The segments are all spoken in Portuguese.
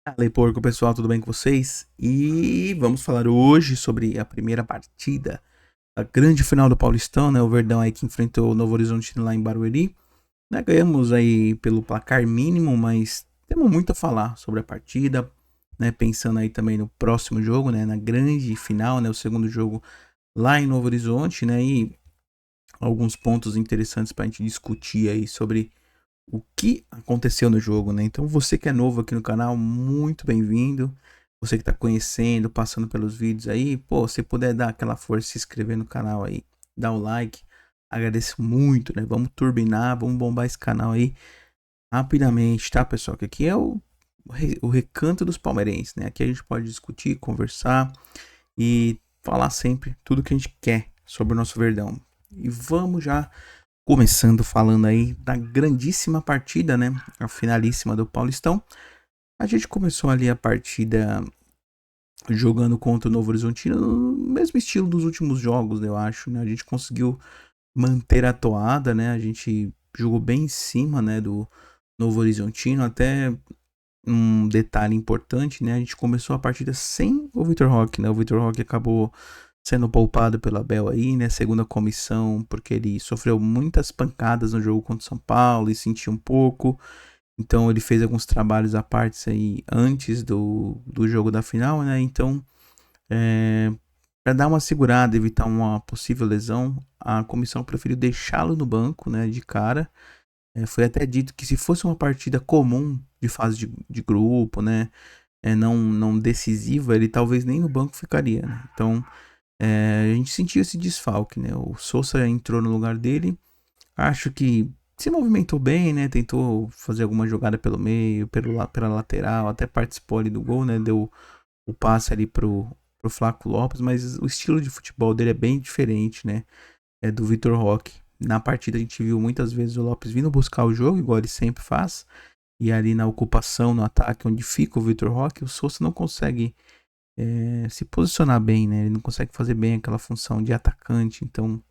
Fala aí, porco, pessoal, tudo bem com vocês? E vamos falar hoje sobre a primeira partida, a grande final do Paulistão, né? O Verdão aí que enfrentou o Novo Horizontino lá em Barueri, né? Ganhamos aí pelo placar mínimo, mas temos muito a falar sobre a partida, né? Pensando aí também no próximo jogo, né? Na grande final, né? O segundo jogo lá em Novo Horizonte, né? E alguns pontos interessantes para a gente discutir aí sobre o que aconteceu no jogo, né? Então você que é novo aqui no canal, muito bem-vindo. Você que tá conhecendo, passando pelos vídeos aí, pô, se puder dar aquela força, se inscrever no canal aí, dar o like, agradeço muito, né? Vamos turbinar, vamos bombar esse canal aí rapidamente, tá, pessoal? Que aqui é o recanto dos palmeirenses, né? Aqui a gente pode discutir, conversar e falar sempre tudo que a gente quer sobre o nosso Verdão. E vamos já começando falando aí da grandíssima partida, né? A finalíssima do Paulistão. A gente começou ali a partida jogando contra o Novo Horizontino no mesmo estilo dos últimos jogos, eu acho, né? A gente conseguiu manter a toada, né? A gente jogou bem em cima, né, do Novo Horizontino, até um detalhe importante, né? A gente começou a partida sem o Vitor Roque, né? O Vitor Roque acabou sendo poupado pela Abel aí, né? Segunda comissão, porque ele sofreu muitas pancadas no jogo contra o São Paulo e sentiu um pouco. Então ele fez alguns trabalhos à parte aí antes do jogo da final, né? Então, para dar uma segurada, evitar uma possível lesão, a comissão preferiu deixá-lo no banco, né? De cara. Foi até dito que se fosse uma partida comum de fase de grupo, né? Não decisiva, ele talvez nem no banco ficaria, né? Então, a gente sentiu esse desfalque, né? O Sousa entrou no lugar dele. Acho que se movimentou bem, né? Tentou fazer alguma jogada pelo meio, pela lateral, até participou ali do gol, né? Deu o passe ali pro Flaco Lopes, mas o estilo de futebol dele é bem diferente, né? É do Vitor Roque. Na partida a gente viu muitas vezes o Lopes vindo buscar o jogo, igual ele sempre faz. E ali na ocupação, no ataque, onde fica o Vitor Roque, o Sousa não consegue se posicionar bem, né? Ele não consegue fazer bem aquela função de atacante. Então,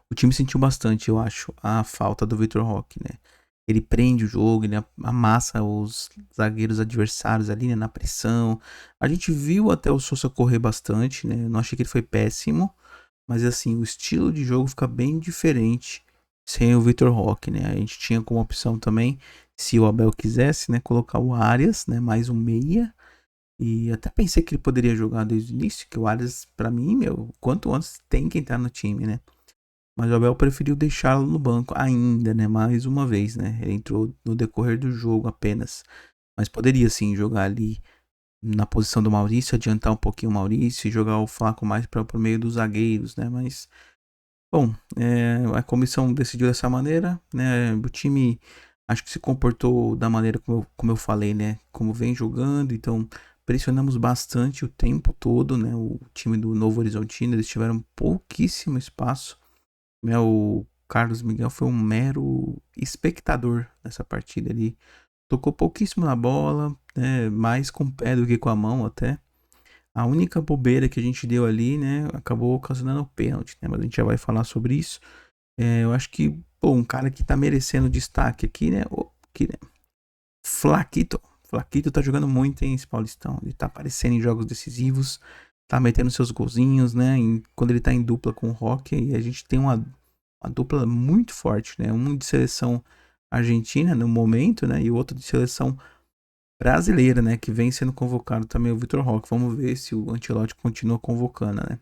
o time sentiu bastante, eu acho, a falta do Vitor Roque, né? Ele prende o jogo, ele amassa os zagueiros adversários ali, né, na pressão. A gente viu até o Sousa correr bastante, né? Eu não achei que ele foi péssimo, mas assim, o estilo de jogo fica bem diferente sem o Vitor Roque, né? A gente tinha como opção também, se o Abel quisesse, né, colocar o Arias, né, mais um meia. E até pensei que ele poderia jogar desde o início, que o Arias, pra mim, meu, quanto antes tem que entrar no time, né? Mas o Abel preferiu deixá-lo no banco ainda, né? Mais uma vez, né? Ele entrou no decorrer do jogo apenas. Mas poderia sim jogar ali na posição do Maurício, adiantar um pouquinho o Maurício e jogar o Flaco mais para o meio dos zagueiros, né? Mas, bom, a comissão decidiu dessa maneira, né? O time acho que se comportou da maneira como eu falei, né? Como vem jogando, então pressionamos bastante o tempo todo, né? O time do Novo Horizontino, eles tiveram pouquíssimo espaço, né? O Carlos Miguel foi um mero espectador nessa partida. Ele tocou pouquíssimo na bola, né? Mais com o pé do que com a mão até. A única bobeira que a gente deu ali, né? Acabou ocasionando o pênalti, né? Mas a gente já vai falar sobre isso. Eu acho que, pô, um cara que tá merecendo destaque aqui, né? Flaquito. Flaquito tá jogando muito, hein, esse Paulistão. Ele tá aparecendo em jogos decisivos, tá metendo seus golzinhos, né? Quando ele tá em dupla com o Roque, e a gente tem uma dupla muito forte, né? Um de seleção argentina no momento, né? E o outro de seleção brasileira, né? Que vem sendo convocado também, o Vitor Roque. Vamos ver se o Ancelotti continua convocando, né?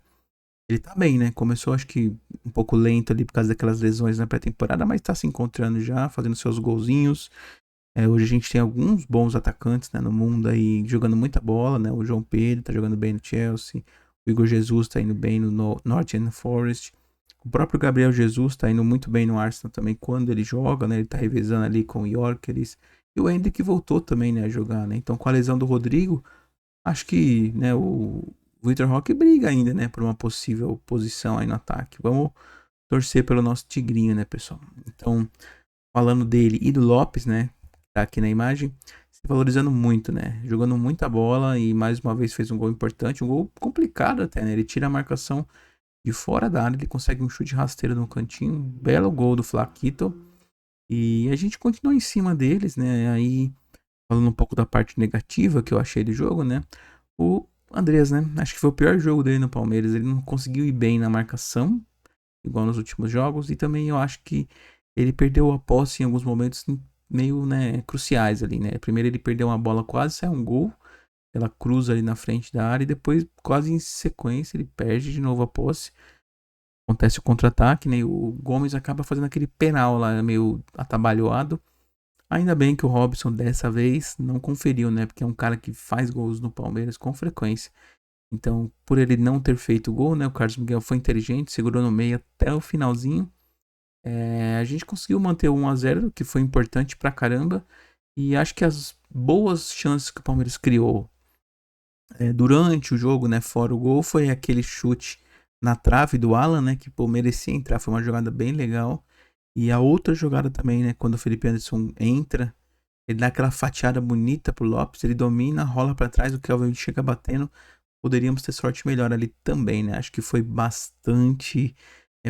Ele tá bem, né? Começou, acho que, um pouco lento ali por causa daquelas lesões na pré-temporada, mas tá se encontrando já, fazendo seus golzinhos. Hoje a gente tem alguns bons atacantes, né, no mundo aí, jogando muita bola, né? O João Pedro tá jogando bem no Chelsea. O Igor Jesus tá indo bem no Nottingham Forest. O próprio Gabriel Jesus tá indo muito bem no Arsenal também quando ele joga, né? Ele tá revezando ali com o Yorkeres. E o Hendrick voltou também, né, a jogar, né? Então com a lesão do Rodrigo, acho que, né, o Vitor Roque briga ainda, né, por uma possível posição aí no ataque. Vamos torcer pelo nosso Tigrinho, né, pessoal? Então, falando dele e do Lopes, né, que tá aqui na imagem, se valorizando muito, né, jogando muita bola e mais uma vez fez um gol importante, um gol complicado até, né, ele tira a marcação de fora da área, ele consegue um chute rasteiro no cantinho, um belo gol do Flaquito, e a gente continua em cima deles, né, aí falando um pouco da parte negativa que eu achei do jogo, né? O Andreas, né? Acho que foi o pior jogo dele no Palmeiras. Ele não conseguiu ir bem na marcação, igual nos últimos jogos. E também eu acho que ele perdeu a posse em alguns momentos meio, né, cruciais ali, né? Primeiro ele perdeu uma bola, quase saiu um gol. Ela cruza ali na frente da área e depois, quase em sequência, ele perde de novo a posse. Acontece o contra-ataque, né? E o Gomes acaba fazendo aquele penal lá, meio atabalhoado. Ainda bem que o Robson dessa vez não conferiu, né? Porque é um cara que faz gols no Palmeiras com frequência. Então, por ele não ter feito o gol, né? O Carlos Miguel foi inteligente, segurou no meio até o finalzinho. A gente conseguiu manter o 1-0, que foi importante pra caramba. E acho que as boas chances que o Palmeiras criou durante o jogo, né? Fora o gol, foi aquele chute na trave do Alan, né? Que pô, merecia entrar. Foi uma jogada bem legal. E a outra jogada também, né? Quando o Felipe Anderson entra, ele dá aquela fatiada bonita pro Lopes, ele domina, rola para trás, o Kelvin chega batendo. Poderíamos ter sorte melhor ali também, né? Acho que foi bastante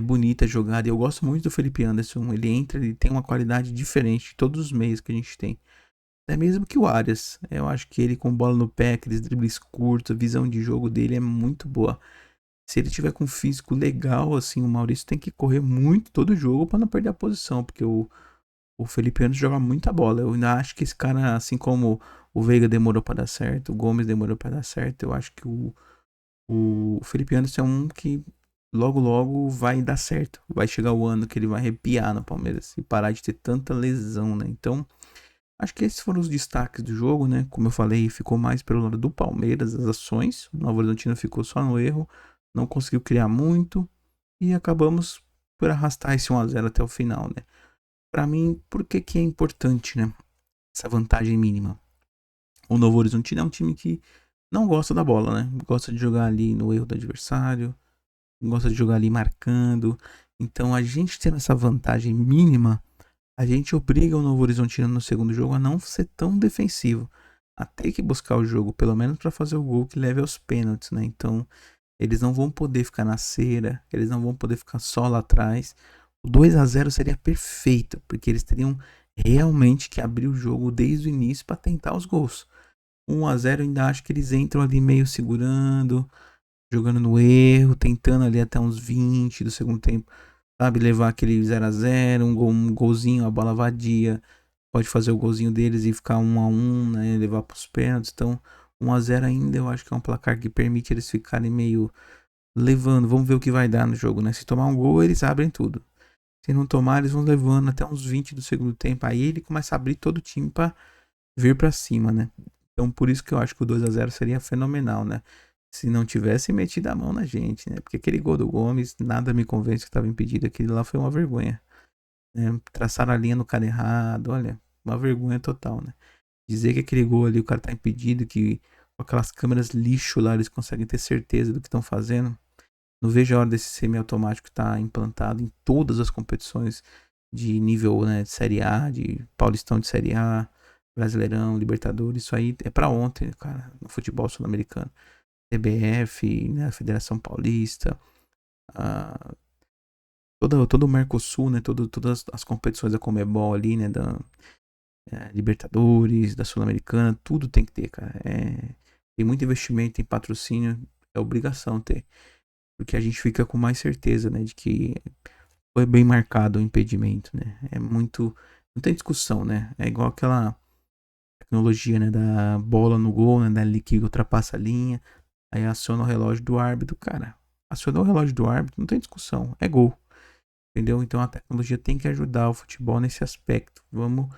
bonita a jogada. E eu gosto muito do Felipe Anderson. Ele entra, ele tem uma qualidade diferente de todos os meios que a gente tem. Até mesmo que o Arias. Eu acho que ele com bola no pé, aqueles dribles curtos, a visão de jogo dele é muito boa. Se ele tiver com um físico legal, assim, o Maurício tem que correr muito todo jogo para não perder a posição, porque o Felipe Anderson joga muita bola. Eu ainda acho que esse cara, assim como o Veiga demorou para dar certo, o Gomes demorou para dar certo, eu acho que o Felipe Anderson é um que logo logo vai dar certo. Vai chegar o ano que ele vai arrepiar no Palmeiras e parar de ter tanta lesão, né? Então, acho que esses foram os destaques do jogo, né? Como eu falei, ficou mais pelo lado do Palmeiras, as ações. O Novo Horizontino ficou só no erro, não conseguiu criar muito e acabamos por arrastar esse 1-0 até o final, né? Para mim, por que que é importante, né? Essa vantagem mínima. O Novo Horizontino é um time que não gosta da bola, né? Gosta de jogar ali no erro do adversário, gosta de jogar ali marcando. Então, a gente tendo essa vantagem mínima, a gente obriga o Novo Horizontino no segundo jogo a não ser tão defensivo, a ter que buscar o jogo, pelo menos para fazer o gol que leve aos pênaltis, né? Então, eles não vão poder ficar na cera, eles não vão poder ficar só lá atrás. O 2-0 seria perfeito, porque eles teriam realmente que abrir o jogo desde o início para tentar os gols. 1-0 ainda acho que eles entram ali meio segurando, jogando no erro, tentando ali até uns 20 do segundo tempo, sabe, levar aquele 0-0, um golzinho, a bola vadia, pode fazer o golzinho deles e ficar 1-1, né, levar para os pênaltis. Então, 1-0 ainda eu acho que é um placar que permite eles ficarem meio levando, vamos ver o que vai dar no jogo, né? Se tomar um gol, eles abrem tudo. Se não tomar, eles vão levando até uns 20 do segundo tempo. Aí ele começa a abrir todo o time para vir para cima, né? Então por isso que eu acho que o 2-0 seria fenomenal, né? Se não tivesse metido a mão na gente, né? Porque aquele gol do Gomes, nada me convence que estava impedido. Aquele lá foi uma vergonha, né? Traçaram a linha no cara errado, olha, uma vergonha total, né? Dizer que aquele gol ali o cara tá impedido, que com aquelas câmeras lixo lá eles conseguem ter certeza do que estão fazendo. Não vejo a hora desse semiautomático estar implantado em todas as competições de nível, né, de Série A, de Paulistão de Série A, Brasileirão, Libertadores. Isso aí é pra ontem, cara, no futebol sul-americano. CBF, né, Federação Paulista, a, todo o Mercosul, né, todas as competições da Conmebol ali, né, da Libertadores, da Sul-Americana, tudo tem que ter, cara. Tem muito investimento, tem patrocínio, é obrigação ter. Porque a gente fica com mais certeza, né, de que foi bem marcado o impedimento, né? É muito, não tem discussão, né? É igual aquela tecnologia, né, da bola no gol, né, dali que ultrapassa a linha, aí aciona o relógio do árbitro, cara. Acionou o relógio do árbitro, não tem discussão, é gol. Entendeu? Então a tecnologia tem que ajudar o futebol nesse aspecto. Vamos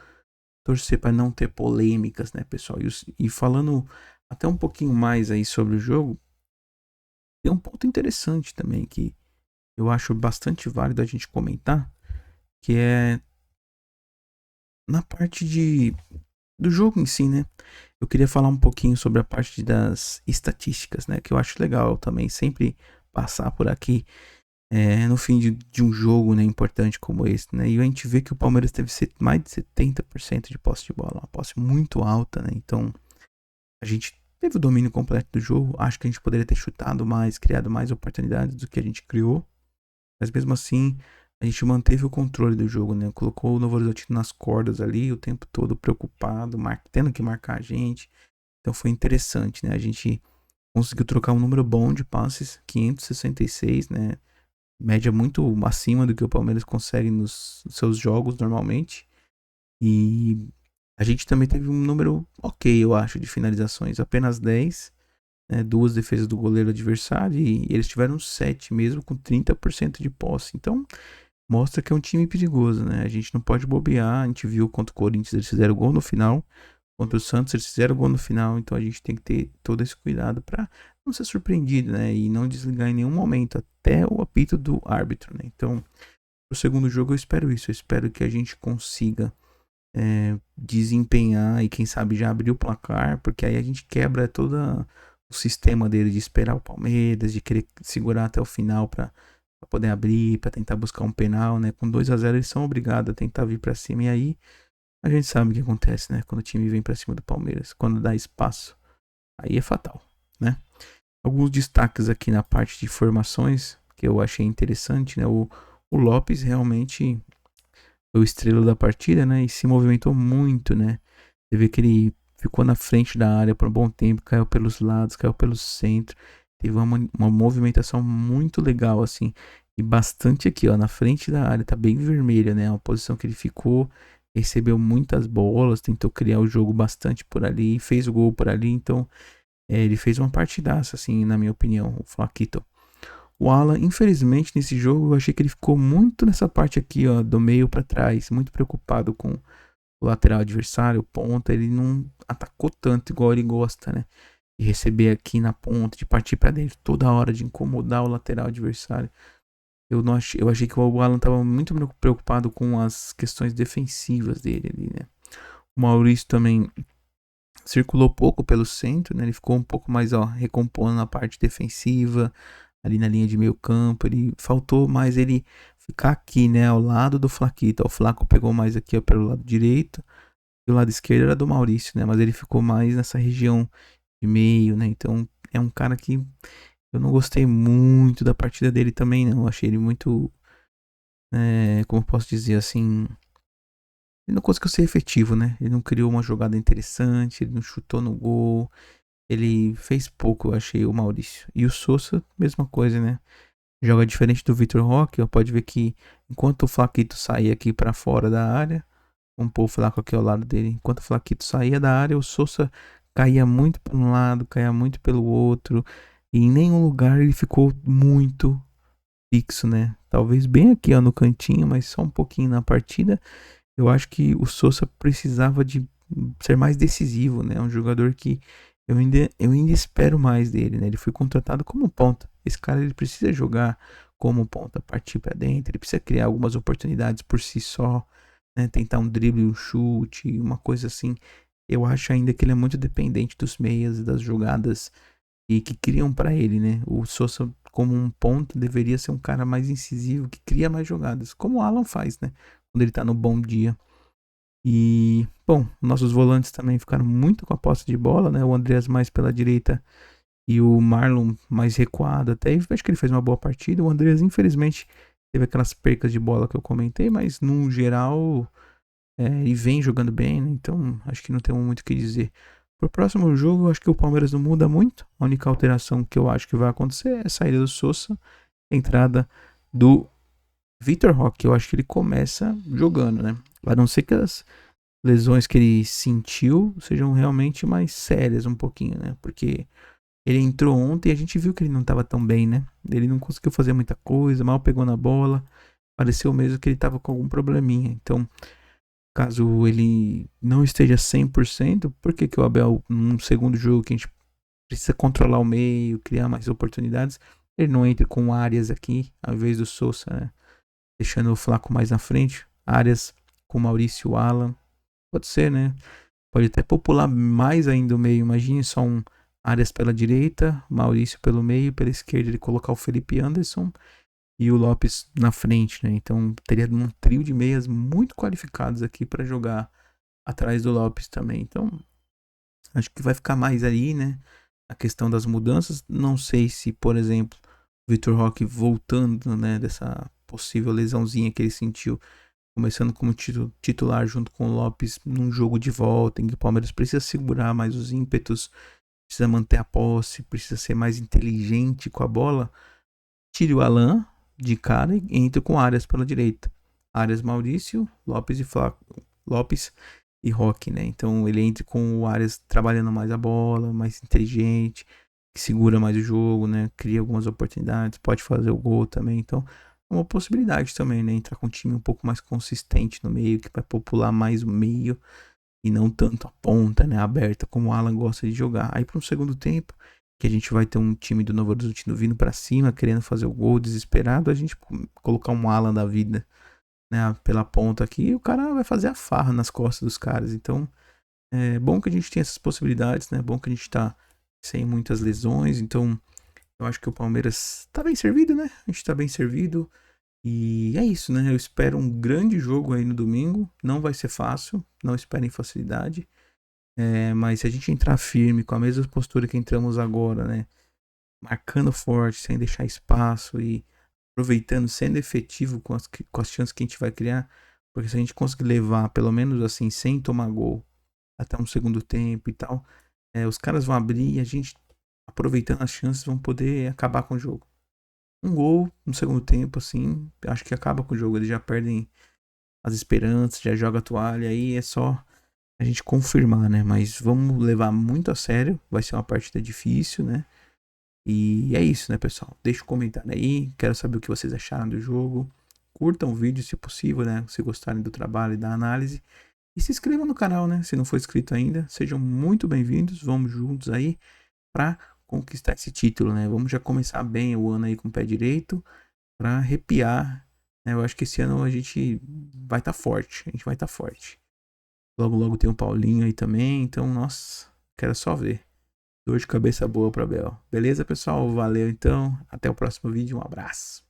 torcer para não ter polêmicas, né, pessoal? E falando até um pouquinho mais aí sobre o jogo, tem um ponto interessante também que eu acho bastante válido a gente comentar, que é na parte do jogo em si, né? Eu queria falar um pouquinho sobre a parte das estatísticas, né? Que eu acho legal também sempre passar por aqui no fim de um jogo, né, importante como esse, né? E a gente vê que o Palmeiras teve mais de 70% de posse de bola, uma posse muito alta, né? Então a gente teve o domínio completo do jogo. Acho que a gente poderia ter chutado mais, criado mais oportunidades do que a gente criou. Mas mesmo assim, a gente manteve o controle do jogo, né? Colocou o Novo Horizontino nas cordas ali, o tempo todo preocupado, tendo que marcar a gente. Então foi interessante, né? A gente conseguiu trocar um número bom de passes, 566, né? Média muito acima do que o Palmeiras consegue nos seus jogos normalmente. E a gente também teve um número ok, eu acho, de finalizações. Apenas 10, né? Duas defesas do goleiro adversário. E eles tiveram 7 mesmo, com 30% de posse. Então mostra que é um time perigoso, né? A gente não pode bobear. A gente viu contra o Corinthians, eles fizeram gol no final. Contra o Santos, eles fizeram gol no final. Então a gente tem que ter todo esse cuidado para não ser surpreendido, né? E não desligar em nenhum momento, até o apito do árbitro, né? Então, pro segundo jogo eu espero isso. Eu espero que a gente consiga desempenhar e quem sabe já abrir o placar, porque aí a gente quebra todo o sistema dele de esperar o Palmeiras, de querer segurar até o final para poder abrir, para tentar buscar um penal, né? Com 2-0 eles são obrigados a tentar vir para cima e aí a gente sabe o que acontece, né? Quando o time vem para cima do Palmeiras, quando dá espaço, aí é fatal, né? Alguns destaques aqui na parte de formações que eu achei interessante, né? O Lopes realmente foi o estrela da partida, né? E se movimentou muito, né? Você vê que ele ficou na frente da área por um bom tempo, caiu pelos lados, caiu pelo centro. Teve uma movimentação muito legal, assim. E bastante aqui, ó, na frente da área. Tá bem vermelha, né? A posição que ele ficou. Recebeu muitas bolas, tentou criar o jogo bastante por ali, fez o gol por ali. Então, ele fez uma partidaça, assim, na minha opinião, o Flaquito. O Alan, infelizmente, nesse jogo, eu achei que ele ficou muito nessa parte aqui, ó, do meio para trás, muito preocupado com o lateral adversário, o ponta, ele não atacou tanto igual ele gosta, né? De receber aqui na ponta, de partir para dentro toda hora, de incomodar o lateral adversário. Eu achei que o Alan estava muito preocupado com as questões defensivas dele ali, né? O Maurício também circulou pouco pelo centro, né? Ele ficou um pouco mais, ó, recompondo na parte defensiva, ali na linha de meio campo. Ele faltou mais ele ficar aqui, né? Ao lado do Flaquito. O Flaco pegou mais aqui, ó, pelo lado direito. E o lado esquerdo era do Maurício, né? Mas ele ficou mais nessa região de meio, né? Então é um cara que eu não gostei muito da partida dele também, não. Eu achei ele muito, como eu posso dizer assim, ele não conseguiu ser efetivo, né? Ele não criou uma jogada interessante, ele não chutou no gol, ele fez pouco, eu achei, o Maurício. E o Sousa, mesma coisa, né? Joga diferente do Vitor Roque, ó, pode ver que enquanto o Flaquito saía aqui para fora da área, vamos pôr o Flaco aqui ao lado dele, enquanto o Flaquito saía da área, o Sousa caía muito para um lado, caía muito pelo outro, e em nenhum lugar ele ficou muito fixo, né? Talvez bem aqui, ó, no cantinho, mas só um pouquinho na partida. Eu acho que o Sousa precisava de ser mais decisivo, né? Um jogador que eu ainda espero mais dele, né? Ele foi contratado como ponta. Esse cara ele precisa jogar como ponta, partir para dentro, ele precisa criar algumas oportunidades por si só, né? Tentar um drible, um chute, uma coisa assim. Eu acho ainda que ele é muito dependente dos meias e das jogadas e que criam para ele, né? O Sousa como um ponto deveria ser um cara mais incisivo, que cria mais jogadas, como o Alan faz, né? Quando ele tá no bom dia. E, bom, nossos volantes também ficaram muito com a posse de bola, né? O Andreas mais pela direita e o Marlon mais recuado até. E acho que ele fez uma boa partida. O Andreas, infelizmente, teve aquelas percas de bola que eu comentei, mas no geral ele vem jogando bem, né? Então acho que não tem muito o que dizer. Pro próximo jogo, eu acho que o Palmeiras não muda muito. A única alteração que eu acho que vai acontecer é a saída do Sousa, entrada do Vitor Roque. Eu acho que ele começa jogando, né? A não ser que as lesões que ele sentiu sejam realmente mais sérias um pouquinho, né? Porque ele entrou ontem e a gente viu que ele não estava tão bem, né? Ele não conseguiu fazer muita coisa, mal pegou na bola. Pareceu mesmo que ele estava com algum probleminha. Então, caso ele não esteja 100%, por que que o Abel, num segundo jogo que a gente precisa controlar o meio, criar mais oportunidades, ele não entra com Arias aqui, ao invés do Sousa, né? Deixando o Flaco mais na frente. Arias com Maurício Alan. Pode ser, né? Pode até popular mais ainda o meio. Imagine só um Arias pela direita, Maurício pelo meio, pela esquerda ele colocar o Felipe Anderson e o Lopes na frente, né? Então teria um trio de meias muito qualificados aqui para jogar atrás do Lopes também. Então acho que vai ficar mais aí, né? A questão das mudanças. Não sei se, por exemplo, o Vitor Roque voltando, né? Dessa possível lesãozinha que ele sentiu, começando como titular junto com o Lopes num jogo de volta, em que o Palmeiras precisa segurar mais os ímpetos, precisa manter a posse, precisa ser mais inteligente com a bola. Tire o Alan de cara e entre com Arias pela direita. Arias, Maurício, Lopes e Roque, né? Então ele entra com o Arias trabalhando mais a bola, mais inteligente, que segura mais o jogo, né? Cria algumas oportunidades, pode fazer o gol também. Então é uma possibilidade também, né? Entrar com um time um pouco mais consistente no meio, que vai popular mais o meio e não tanto a ponta, né? Aberta, como o Alan gosta de jogar. Aí para um segundo tempo, que a gente vai ter um time do Novo Horizontino vindo para cima, querendo fazer o gol, desesperado, a gente colocar um Alan da vida, né, pela ponta aqui, e o cara vai fazer a farra nas costas dos caras. Então, é bom que a gente tenha essas possibilidades, né? É bom que a gente tá sem muitas lesões. Então, eu acho que o Palmeiras tá bem servido, né? A gente tá bem servido. E é isso, né? Eu espero um grande jogo aí no domingo. Não vai ser fácil, não esperem facilidade. Mas se a gente entrar firme, com a mesma postura que entramos agora, né? Marcando forte, sem deixar espaço e aproveitando, sendo efetivo com as chances que a gente vai criar. Porque se a gente conseguir levar, pelo menos assim, sem tomar gol, até um segundo tempo e tal, os caras vão abrir e a gente, aproveitando as chances, vão poder acabar com o jogo. Um gol no segundo tempo, assim, acho que acaba com o jogo. Eles já perdem as esperanças, já joga a toalha, aí é só a gente confirmar, né? Mas vamos levar muito a sério, vai ser uma partida difícil, né? E é isso, né, pessoal? Deixa um comentário aí, quero saber o que vocês acharam do jogo. Curtam o vídeo se possível, né? Se gostarem do trabalho e da análise. E se inscrevam no canal, né? Se não for inscrito ainda, sejam muito bem-vindos. Vamos juntos aí para conquistar esse título, né? Vamos já começar bem o ano aí com o pé direito para arrepiar, né? Eu acho que esse ano a gente vai estar forte. A gente vai estar forte. Logo, logo tem o Paulinho aí também. Então, nossa, quero só ver. Dor de cabeça boa pra Bel. Beleza, pessoal? Valeu então. Até o próximo vídeo. Um abraço.